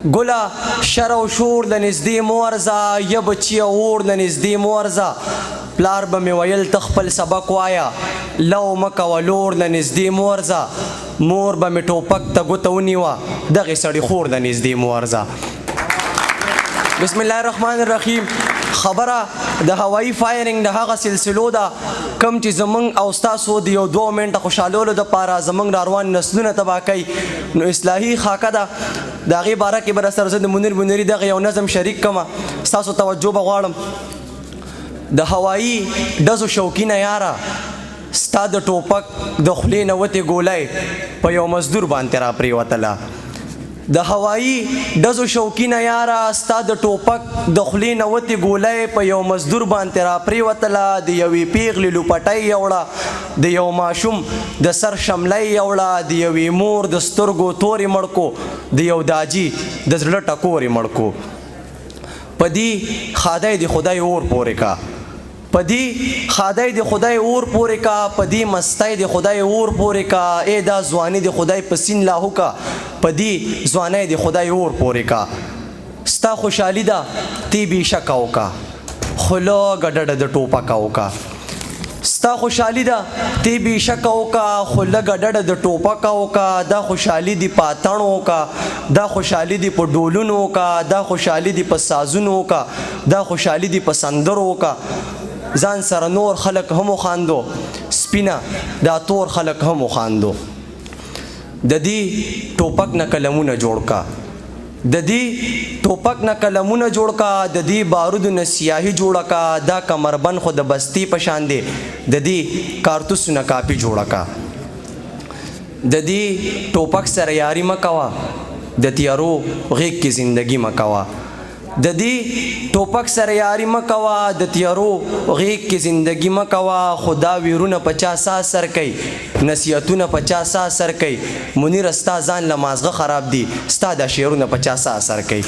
ګله شر او شور د نږدې مو ورځه یا بچي اور د نږدې مو ورځه پلار به مې ویل ته خپل سبق وایه لو مه کوه لور د نږدې مو ورځه مور به مې ټوپک ته ګوته ونیوه دغې سړي خور د نږدې مو ورځه. بسم الله الرحمن الرحیم. خبره د هوایي فایرنګ د هغه سلسلو ده کوم چې زمونږ او ستاسو د یو 2 منټه خوشحالولو دپاره زمونږ راروان نسلونه تباه کوي. نو اصلاحي خاکه ده د هغې باره کې به در سره زه د منیر منیري دغه یو نظم شریک کړمه. ستاسو توجه به غواړم. د هوایي ډزو شوقینه یاره ستا د ټوپک د خولې نه وتې ګولۍ په یو مزدور باندې را پرېوتله. د هوایي ډزو شوقینه یاره ستا د ټوپک د خولې نه وتې ګولۍ په یو مزدور باندې را پرېوتله. د یوې پیغلې لوپټۍ یوړه د یو ماشوم د سر شملی یوړه د یوې مور د سترګو تورې مړکو د یو داجي د زړه ټکورې مړکو. په دې خدای د خدای اور پورې کا په دې خدای د خدای اور پورې کا په دې مستی د خدای اور پورې کا ای دا ځواني د خدای په سین لاهو کا په دې ځوانۍ د خدای اور پورې کا. ستا خوشحالي ده تی بې شکه وکه خو لږه ډډه د ټوپکه وکه. ستا خوشحالي ده تی بې شکه وکه خو لږه ډډه د ټوپکه وکه. دا خوشحالي دي په اتڼو وکه دا خوشحالي دي په ډولونو وکه دا خوشحالي دي په سازونو وکه دا خوشحالي دي په سندرو وکه. ځان سره نور خلک هم وخاندو سپینه دا تور خلک هم وخاندو. د دې ټوپک نه قلمونه جوړ کا د دې ټوپک نه قلمونه جوړ کا د دې بارودو نه سیاهي جوړه کا دا کمربند خو د بستي په شان دی د دې کارتوسو نه کاپي جوړه کا. د دې ټوپک سره یاري مه کوه د تیارو غیږ کې زندګي مه کوه. د دې ټوپک سره یاري مه کوه د تیارو غیږ کې زندګي مه کوه. خو دا ویرونه په چا سا سر کوي نصیحتونه په چا سا سر کوي. منیر ستا ځان له مازغه خراب دي ستا دا شعرونه په چا سا اثر کوي.